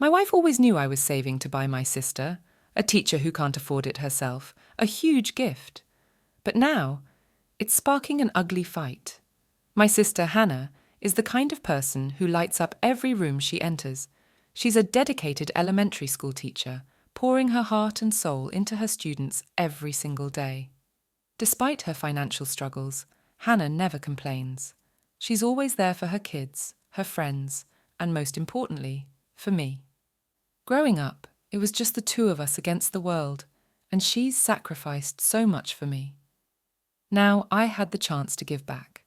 My wife always knew I was saving to buy my sister, a teacher who can't afford it herself, a huge gift. But now, it's sparking an ugly fight. My sister, Hannah, is the kind of person who lights up every room she enters. She's a dedicated elementary school teacher, pouring her heart and soul into her students every single day. Despite her financial struggles, Hannah never complains. She's always there for her kids, her friends, and most importantly, for me. Growing up, it was just the two of us against the world, and she's sacrificed so much for me. Now I had the chance to give back.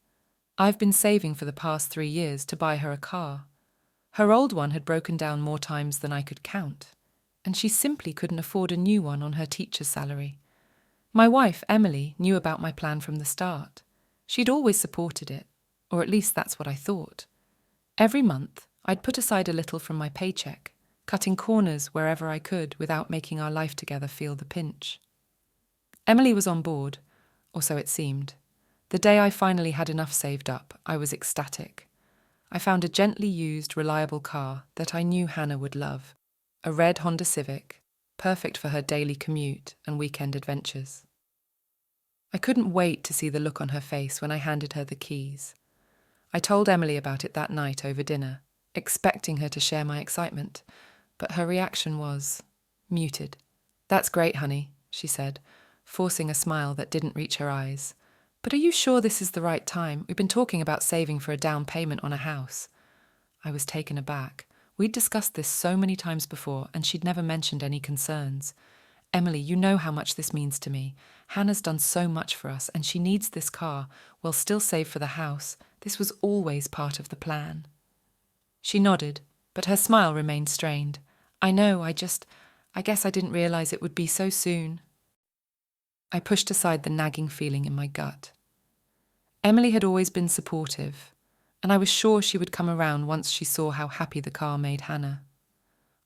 I've been saving for the past 3 years to buy her a car. Her old one had broken down more times than I could count, and she simply couldn't afford a new one on her teacher's salary. My wife, Emily, knew about my plan from the start. She'd always supported it, or at least that's what I thought. Every month, I'd put aside a little from my paycheck, cutting corners wherever I could without making our life together feel the pinch. Emily was on board, or so it seemed. The day I finally had enough saved up, I was ecstatic. I found a gently used, reliable car that I knew Hannah would love, a red Honda Civic, perfect for her daily commute and weekend adventures. I couldn't wait to see the look on her face when I handed her the keys. I told Emily about it that night over dinner, expecting her to share my excitement, but her reaction was muted. "That's great, honey," she said, forcing a smile that didn't reach her eyes. "But are you sure this is the right time? We've been talking about saving for a down payment on a house." I was taken aback. We'd discussed this so many times before, and she'd never mentioned any concerns. "Emily, you know how much this means to me. Hannah's done so much for us, and she needs this car. We'll still save for the house. This was always part of the plan." She nodded, but her smile remained strained. "I know, I guess I didn't realize it would be so soon." I pushed aside the nagging feeling in my gut. Emily had always been supportive, and I was sure she would come around once she saw how happy the car made Hannah.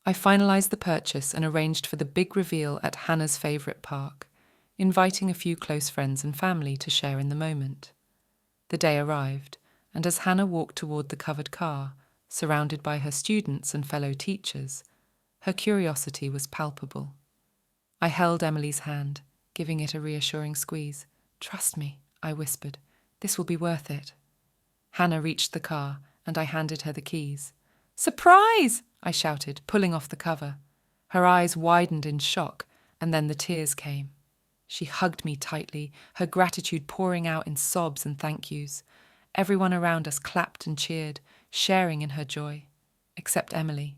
I finalized the purchase and arranged for the big reveal at Hannah's favorite park, inviting a few close friends and family to share in the moment. The day arrived, and as Hannah walked toward the covered car, surrounded by her students and fellow teachers, her curiosity was palpable. I held Emily's hand, giving it a reassuring squeeze. "Trust me," I whispered. "This will be worth it." Hannah reached the car, and I handed her the keys. "Surprise!" I shouted, pulling off the cover. Her eyes widened in shock, and then the tears came. She hugged me tightly, her gratitude pouring out in sobs and thank yous. Everyone around us clapped and cheered, sharing in her joy, except Emily.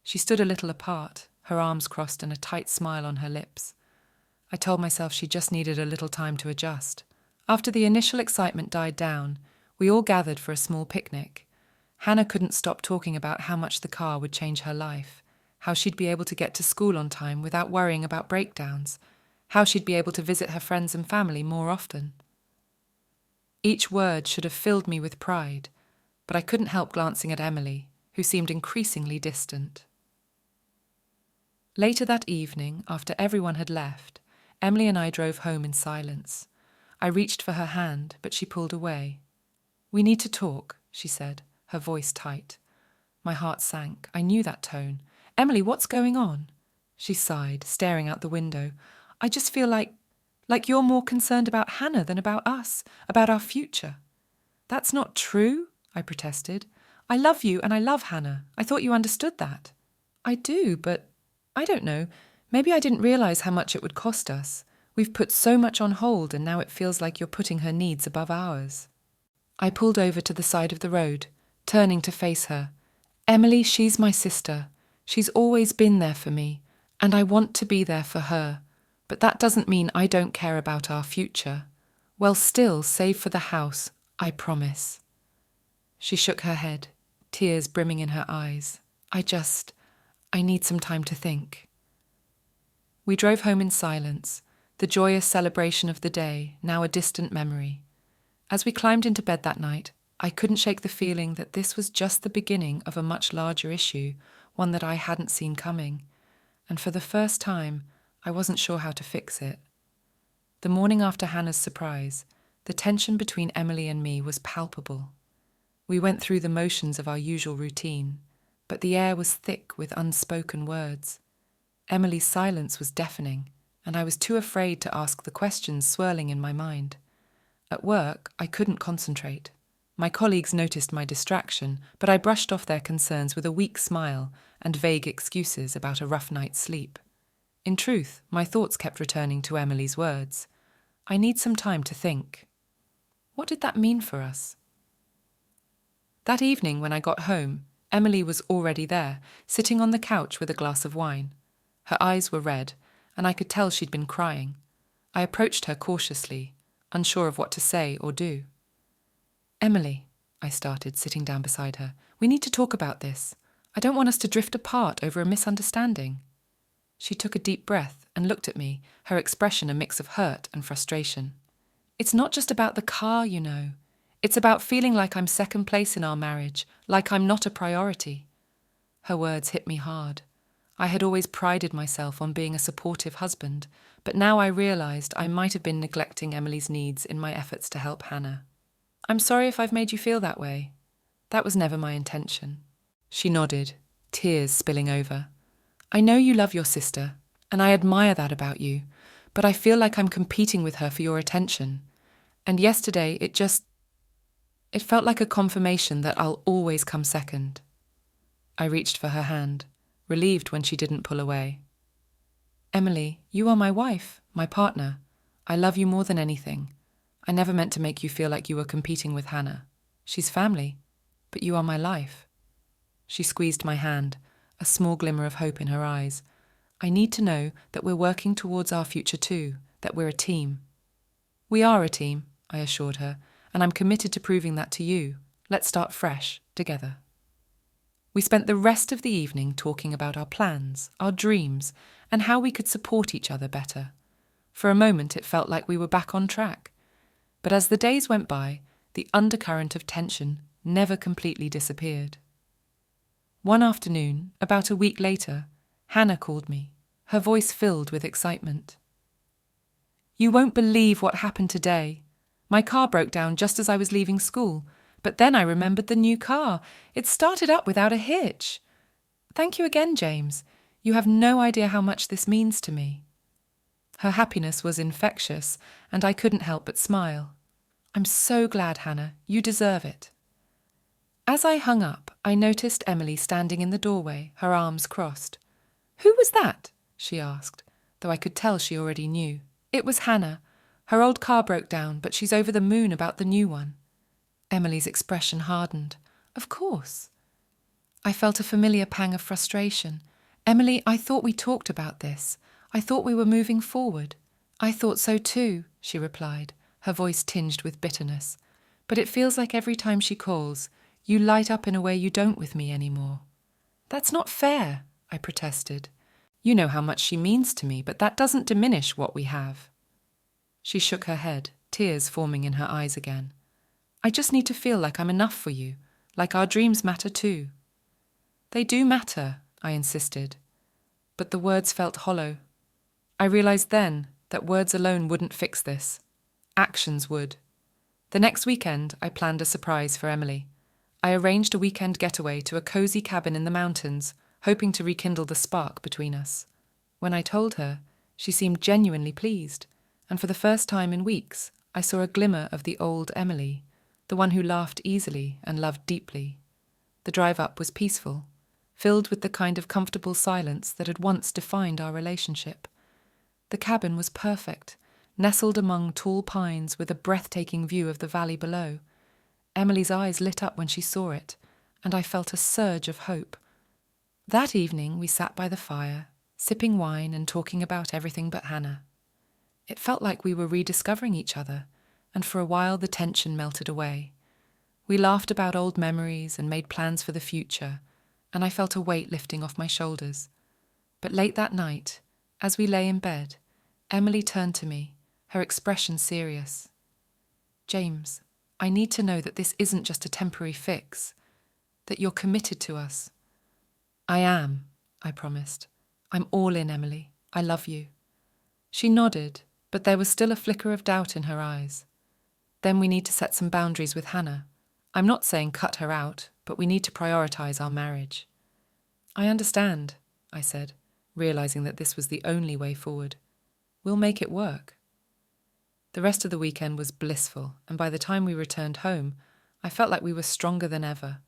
She stood a little apart, her arms crossed and a tight smile on her lips. I told myself she just needed a little time to adjust. After the initial excitement died down, we all gathered for a small picnic. Hannah couldn't stop talking about how much the car would change her life, how she'd be able to get to school on time without worrying about breakdowns, how she'd be able to visit her friends and family more often. Each word should have filled me with pride, but I couldn't help glancing at Emily, who seemed increasingly distant. Later that evening, after everyone had left, Emily and I drove home in silence. I reached for her hand, but she pulled away. "We need to talk," she said, her voice tight. My heart sank. I knew that tone. "Emily, what's going on?" She sighed, staring out the window. "I just feel like you're more concerned about Hannah than about us, about our future." "That's not true," I protested. "I love you and I love Hannah. I thought you understood that." "I do, but I don't know. Maybe I didn't realize how much it would cost us. We've put so much on hold and now it feels like you're putting her needs above ours." I pulled over to the side of the road, turning to face her. "Emily, she's my sister. She's always been there for me, and I want to be there for her. But that doesn't mean I don't care about our future. We'll still save for the house, I promise." She shook her head, tears brimming in her eyes. I need some time to think." We drove home in silence, the joyous celebration of the day now a distant memory. As we climbed into bed that night, I couldn't shake the feeling that this was just the beginning of a much larger issue, one that I hadn't seen coming, and for the first time, I wasn't sure how to fix it. The morning after Hannah's surprise, the tension between Emily and me was palpable. We went through the motions of our usual routine, but the air was thick with unspoken words. Emily's silence was deafening, and I was too afraid to ask the questions swirling in my mind. At work, I couldn't concentrate. My colleagues noticed my distraction, but I brushed off their concerns with a weak smile and vague excuses about a rough night's sleep. In truth, my thoughts kept returning to Emily's words. I need some time to think. What did that mean for us? That evening when I got home, Emily was already there, sitting on the couch with a glass of wine. Her eyes were red, and I could tell she'd been crying. I approached her cautiously, unsure of what to say or do. "Emily," I started, sitting down beside her, "we need to talk about this. I don't want us to drift apart over a misunderstanding." She took a deep breath and looked at me, her expression a mix of hurt and frustration. "It's not just about the car, you know. It's about feeling like I'm second place in our marriage, like I'm not a priority." Her words hit me hard. I had always prided myself on being a supportive husband, but now I realized I might have been neglecting Emily's needs in my efforts to help Hannah. "I'm sorry if I've made you feel that way. That was never my intention." She nodded, tears spilling over. "I know you love your sister, and I admire that about you, but I feel like I'm competing with her for your attention. And yesterday, it felt like a confirmation that I'll always come second." I reached for her hand, relieved when she didn't pull away. "Emily, you are my wife, my partner. I love you more than anything. I never meant to make you feel like you were competing with Hannah. She's family, but you are my life." She squeezed my hand, a small glimmer of hope in her eyes. "I need to know that we're working towards our future too, that we're a team." "We are a team," I assured her, "and I'm committed to proving that to you. Let's start fresh, together." We spent the rest of the evening talking about our plans, our dreams, and how we could support each other better. For a moment it felt like we were back on track. But as the days went by, the undercurrent of tension never completely disappeared. One afternoon, about a week later, Hannah called me, her voice filled with excitement. "You won't believe what happened today. My car broke down just as I was leaving school, but then I remembered the new car. It started up without a hitch. Thank you again, James. You have no idea how much this means to me." Her happiness was infectious, and I couldn't help but smile. "I'm so glad, Hannah. You deserve it." As I hung up, I noticed Emily standing in the doorway, her arms crossed. "Who was that?" she asked, though I could tell she already knew. "It was Hannah. Her old car broke down, but she's over the moon about the new one." Emily's expression hardened. "Of course." I felt a familiar pang of frustration. "Emily, I thought we talked about this. I thought we were moving forward." "I thought so too," she replied, her voice tinged with bitterness. "But it feels like every time she calls, you light up in a way you don't with me anymore." "That's not fair," I protested. "You know how much she means to me, but that doesn't diminish what we have." She shook her head, tears forming in her eyes again. "I just need to feel like I'm enough for you, like our dreams matter too." "They do matter," I insisted. But the words felt hollow. I realized then that words alone wouldn't fix this. Actions would. The next weekend, I planned a surprise for Emily. I arranged a weekend getaway to a cozy cabin in the mountains, hoping to rekindle the spark between us. When I told her, she seemed genuinely pleased, and for the first time in weeks, I saw a glimmer of the old Emily, the one who laughed easily and loved deeply. The drive up was peaceful, filled with the kind of comfortable silence that had once defined our relationship. The cabin was perfect, nestled among tall pines with a breathtaking view of the valley below. Emily's eyes lit up when she saw it, and I felt a surge of hope. That evening we sat by the fire, sipping wine and talking about everything but Hannah. It felt like we were rediscovering each other, and for a while the tension melted away. We laughed about old memories and made plans for the future, and I felt a weight lifting off my shoulders. But late that night, as we lay in bed, Emily turned to me, her expression serious. "James, I need to know that this isn't just a temporary fix, that you're committed to us." "I am," I promised. "I'm all in, Emily. I love you." She nodded, but there was still a flicker of doubt in her eyes. "Then we need to set some boundaries with Hannah. I'm not saying cut her out, but we need to prioritize our marriage." I understand, I said, realizing that this was the only way forward. We'll make it work. The rest of the weekend was blissful, and by the time we returned home, I felt like we were stronger than ever.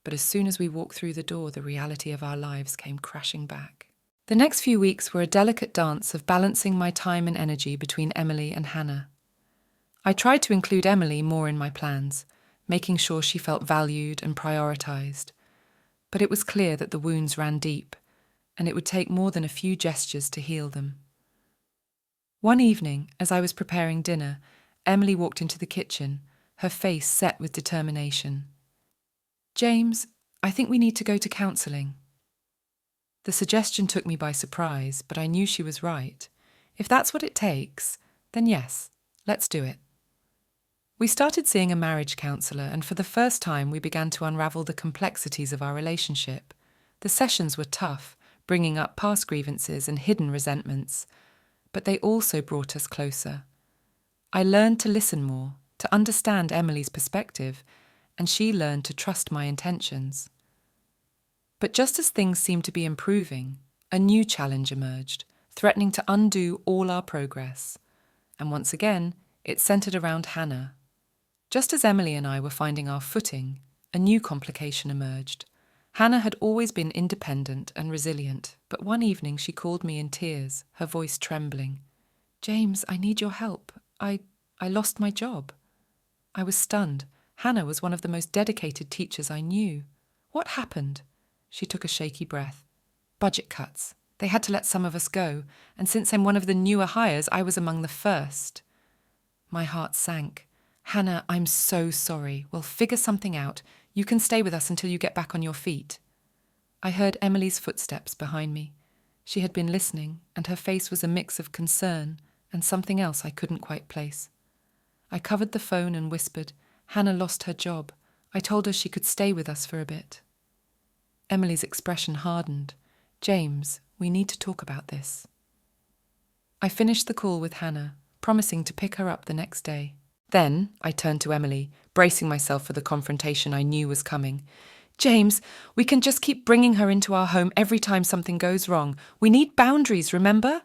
But as soon as we walked through the door, the reality of our lives came crashing back. The next few weeks were a delicate dance of balancing my time and energy between Emily and Hannah. I tried to include Emily more in my plans, making sure she felt valued and prioritized. But it was clear that the wounds ran deep, and it would take more than a few gestures to heal them. One evening, as I was preparing dinner, Emily walked into the kitchen, her face set with determination. "James, I think we need to go to counselling." The suggestion took me by surprise, but I knew she was right. If that's what it takes, then yes, let's do it. We started seeing a marriage counsellor, and for the first time we began to unravel the complexities of our relationship. The sessions were tough, bringing up past grievances and hidden resentments, but they also brought us closer. I learned to listen more, to understand Emily's perspective, and she learned to trust my intentions. But just as things seemed to be improving, a new challenge emerged, threatening to undo all our progress. And once again, it centered around Hannah. Just as Emily and I were finding our footing, a new complication emerged. Hannah had always been independent and resilient, but one evening she called me in tears, her voice trembling. "James, I need your help. I lost my job." I was stunned. Hannah was one of the most dedicated teachers I knew. What happened? She took a shaky breath. "Budget cuts. They had to let some of us go, and since I'm one of the newer hires, I was among the first." My heart sank. "Hannah, I'm so sorry. We'll figure something out. You can stay with us until you get back on your feet." I heard Emily's footsteps behind me. She had been listening, and her face was a mix of concern and something else I couldn't quite place. I covered the phone and whispered, "Hannah lost her job. I told her she could stay with us for a bit." Emily's expression hardened. "James, we need to talk about this." I finished the call with Hannah, promising to pick her up the next day. Then I turned to Emily, bracing myself for the confrontation I knew was coming. "James, we can just keep bringing her into our home every time something goes wrong. We need boundaries, remember?"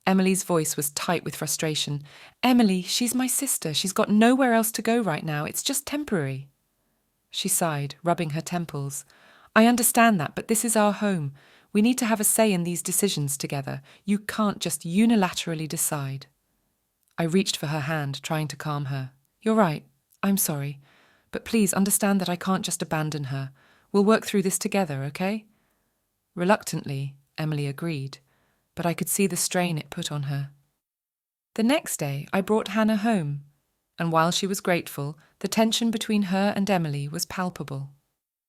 Emily's voice was tight with frustration. "Emily, she's my sister. She's got nowhere else to go right now. It's just temporary." She sighed, rubbing her temples. "I understand that, but this is our home. We need to have a say in these decisions together. You can't just unilaterally decide." I reached for her hand, trying to calm her. "You're right. I'm sorry. But please understand that I can't just abandon her. We'll work through this together, okay?" Reluctantly, Emily agreed, but I could see the strain it put on her. The next day, I brought Hannah home, and while she was grateful, the tension between her and Emily was palpable.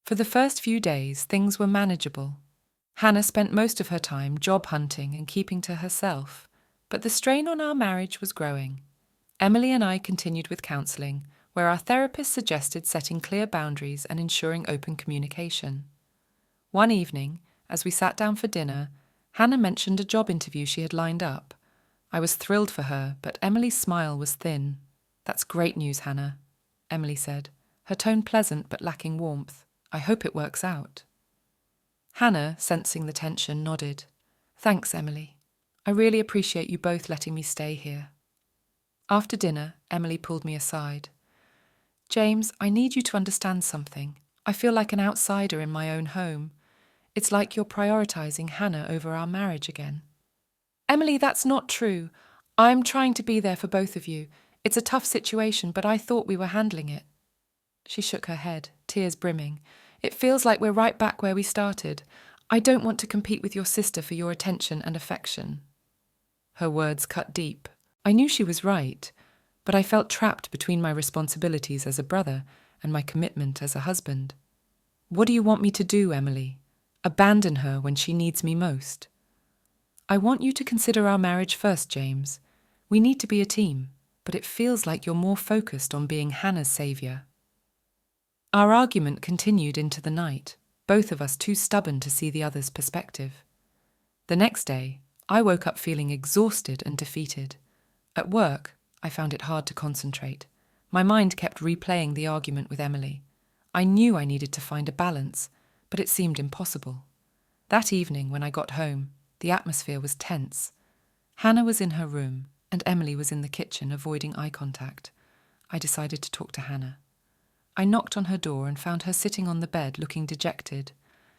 For the first few days, things were manageable. Hannah spent most of her time job hunting and keeping to herself, but the strain on our marriage was growing. Emily and I continued with counselling, where our therapist suggested setting clear boundaries and ensuring open communication. One evening, as we sat down for dinner, Hannah mentioned a job interview she had lined up. I was thrilled for her, but Emily's smile was thin. "That's great news, Hannah," Emily said, her tone pleasant but lacking warmth. "I hope it works out." Hannah, sensing the tension, nodded. "Thanks, Emily. I really appreciate you both letting me stay here." After dinner, Emily pulled me aside. "James, I need you to understand something. I feel like an outsider in my own home. It's like you're prioritizing Hannah over our marriage again." "Emily, that's not true. I'm trying to be there for both of you. It's a tough situation, but I thought we were handling it." She shook her head, tears brimming. "It feels like we're right back where we started. I don't want to compete with your sister for your attention and affection." Her words cut deep. I knew she was right, but I felt trapped between my responsibilities as a brother and my commitment as a husband. "What do you want me to do, Emily? Abandon her when she needs me most?" "I want you to consider our marriage first, James. We need to be a team, but it feels like you're more focused on being Hannah's saviour." Our argument continued into the night, both of us too stubborn to see the other's perspective. The next day, I woke up feeling exhausted and defeated. At work, I found it hard to concentrate. My mind kept replaying the argument with Emily. I knew I needed to find a balance, but it seemed impossible. That evening, when I got home, the atmosphere was tense. Hannah was in her room, and Emily was in the kitchen, avoiding eye contact. I decided to talk to Hannah. I knocked on her door and found her sitting on the bed, looking dejected.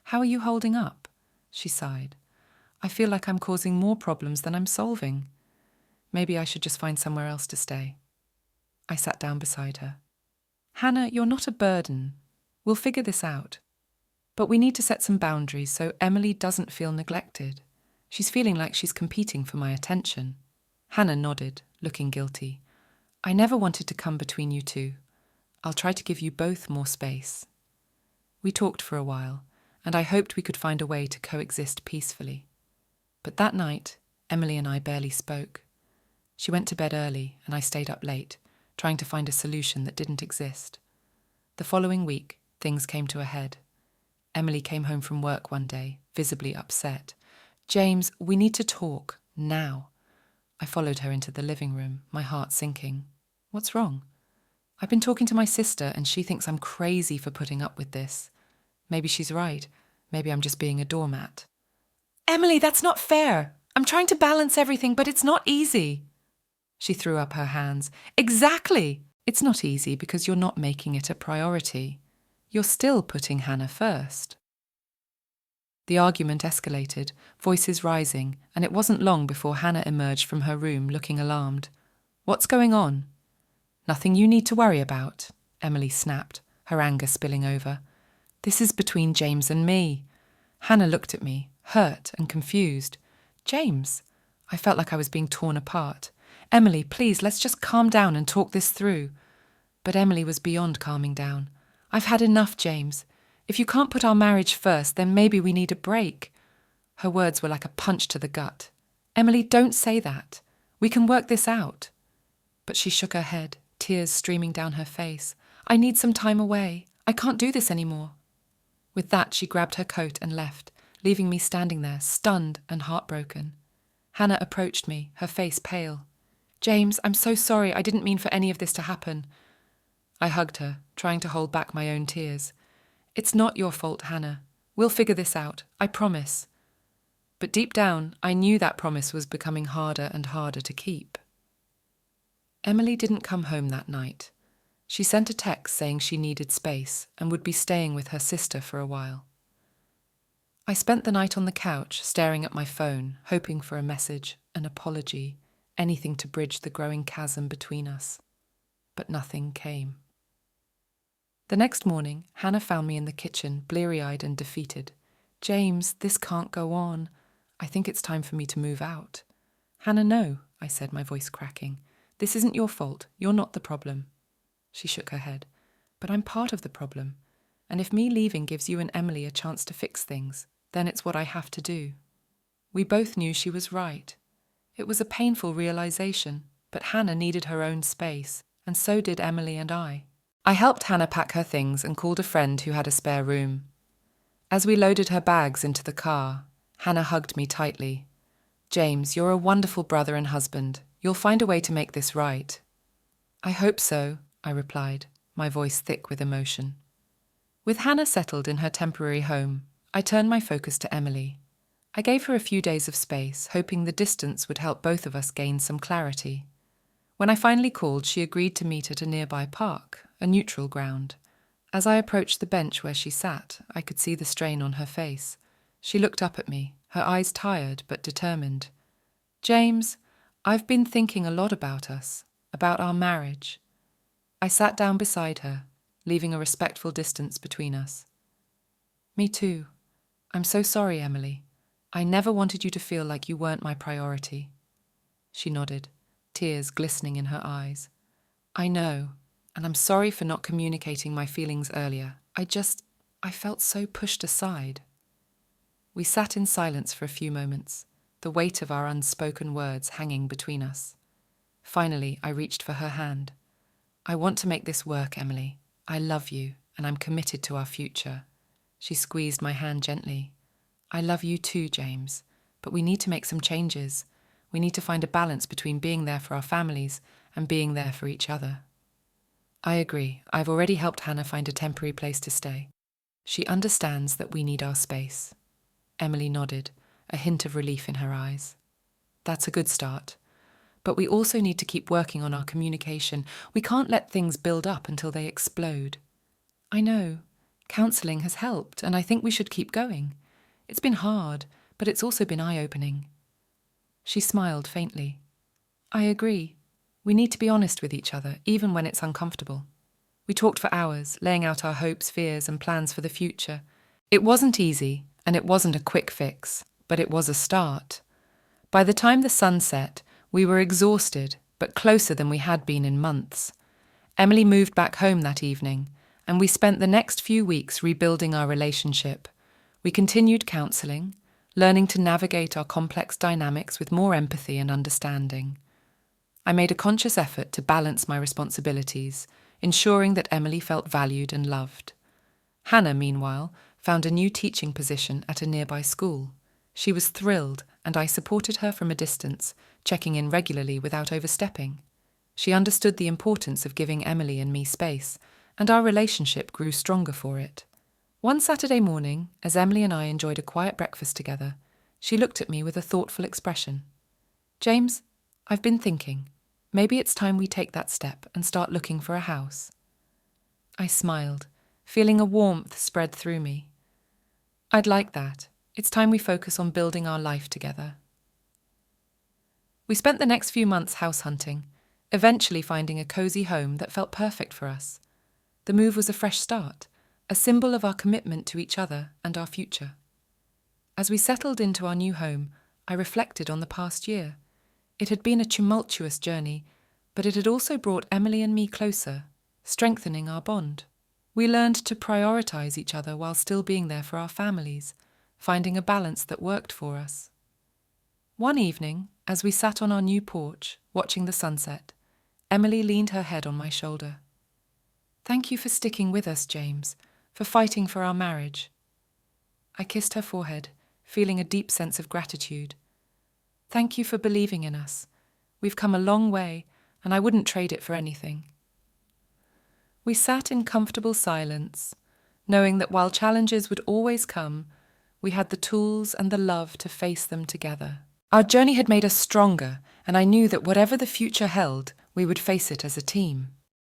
"How are you holding up?" She sighed. "I feel like I'm causing more problems than I'm solving. Maybe I should just find somewhere else to stay." I sat down beside her. "Hannah, you're not a burden. We'll figure this out. But we need to set some boundaries so Emily doesn't feel neglected. She's feeling like she's competing for my attention." Hannah nodded, looking guilty. "I never wanted to come between you two. I'll try to give you both more space." We talked for a while, and I hoped we could find a way to coexist peacefully. But that night, Emily and I barely spoke. She went to bed early, and I stayed up late, trying to find a solution that didn't exist. The following week, things came to a head. Emily came home from work one day, visibly upset. "James, we need to talk, now." I followed her into the living room, my heart sinking. "What's wrong?" "I've been talking to my sister, and she thinks I'm crazy for putting up with this. Maybe she's right. Maybe I'm just being a doormat." "Emily, that's not fair. I'm trying to balance everything, but it's not easy." She threw up her hands. "Exactly! It's not easy because you're not making it a priority. You're still putting Hannah first." The argument escalated, voices rising, and it wasn't long before Hannah emerged from her room looking alarmed. "What's going on?" "Nothing you need to worry about," Emily snapped, her anger spilling over. "This is between James and me." Hannah looked at me, hurt and confused. "James?" I felt like I was being torn apart. "Emily, please, let's just calm down and talk this through." But Emily was beyond calming down. "I've had enough, James. If you can't put our marriage first, then maybe we need a break." Her words were like a punch to the gut. "Emily, don't say that. We can work this out." But she shook her head, tears streaming down her face. "I need some time away. I can't do this anymore." With that, she grabbed her coat and left, leaving me standing there, stunned and heartbroken. Hannah approached me, her face pale. "James, I'm so sorry. I didn't mean for any of this to happen." I hugged her, trying to hold back my own tears. "It's not your fault, Hannah. We'll figure this out, I promise." But deep down, I knew that promise was becoming harder and harder to keep. Emily didn't come home that night. She sent a text saying she needed space and would be staying with her sister for a while. I spent the night on the couch, staring at my phone, hoping for a message, an apology, anything to bridge the growing chasm between us. But nothing came. The next morning, Hannah found me in the kitchen, bleary-eyed and defeated. "James, this can't go on. I think it's time for me to move out." "Hannah, no," I said, my voice cracking. "This isn't your fault. You're not the problem." She shook her head. "But I'm part of the problem. And if me leaving gives you and Emily a chance to fix things, then it's what I have to do." We both knew she was right. It was a painful realization, but Hannah needed her own space, and so did Emily and I. I helped Hannah pack her things and called a friend who had a spare room. As we loaded her bags into the car, Hannah hugged me tightly. "James, you're a wonderful brother and husband. You'll find a way to make this right." "I hope so," I replied, my voice thick with emotion. With Hannah settled in her temporary home, I turned my focus to Emily. I gave her a few days of space, hoping the distance would help both of us gain some clarity. When I finally called, she agreed to meet at a nearby park, a neutral ground. As I approached the bench where she sat, I could see the strain on her face. She looked up at me, her eyes tired but determined. "James, I've been thinking a lot about us, about our marriage." I sat down beside her, leaving a respectful distance between us. "Me too. I'm so sorry, Emily. I never wanted you to feel like you weren't my priority." She nodded, tears glistening in her eyes. "I know, and I'm sorry for not communicating my feelings earlier. I felt so pushed aside." We sat in silence for a few moments, the weight of our unspoken words hanging between us. Finally, I reached for her hand. "I want to make this work, Emily. I love you, and I'm committed to our future." She squeezed my hand gently. "I love you too, James, but we need to make some changes. We need to find a balance between being there for our families and being there for each other." "I agree. I've already helped Hannah find a temporary place to stay. She understands that we need our space." Emily nodded, a hint of relief in her eyes. That's a good start. But we also need to keep working on our communication. We can't let things build up until they explode. I know. Counselling has helped, and I think we should keep going. It's been hard, but it's also been eye-opening. She smiled faintly. I agree. We need to be honest with each other, even when it's uncomfortable. We talked for hours, laying out our hopes, fears, and plans for the future. It wasn't easy, and it wasn't a quick fix, but it was a start. By the time the sun set, we were exhausted, but closer than we had been in months. Emily moved back home that evening, and we spent the next few weeks rebuilding our relationship. We continued counselling, learning to navigate our complex dynamics with more empathy and understanding. I made a conscious effort to balance my responsibilities, ensuring that Emily felt valued and loved. Hannah, meanwhile, found a new teaching position at a nearby school. She was thrilled, and I supported her from a distance, checking in regularly without overstepping. She understood the importance of giving Emily and me space, and our relationship grew stronger for it. One Saturday morning, as Emily and I enjoyed a quiet breakfast together, she looked at me with a thoughtful expression. James, I've been thinking. Maybe it's time we take that step and start looking for a house. I smiled, feeling a warmth spread through me. I'd like that. It's time we focus on building our life together. We spent the next few months house hunting, eventually finding a cozy home that felt perfect for us. The move was a fresh start, a symbol of our commitment to each other and our future. As we settled into our new home, I reflected on the past year. It had been a tumultuous journey, but it had also brought Emily and me closer, strengthening our bond. We learned to prioritize each other while still being there for our families, finding a balance that worked for us. One evening, as we sat on our new porch, watching the sunset, Emily leaned her head on my shoulder. Thank you for sticking with us, James, for fighting for our marriage. I kissed her forehead, feeling a deep sense of gratitude. Thank you for believing in us. We've come a long way, and I wouldn't trade it for anything. We sat in comfortable silence, knowing that while challenges would always come, we had the tools and the love to face them together. Our journey had made us stronger, and I knew that whatever the future held, we would face it as a team.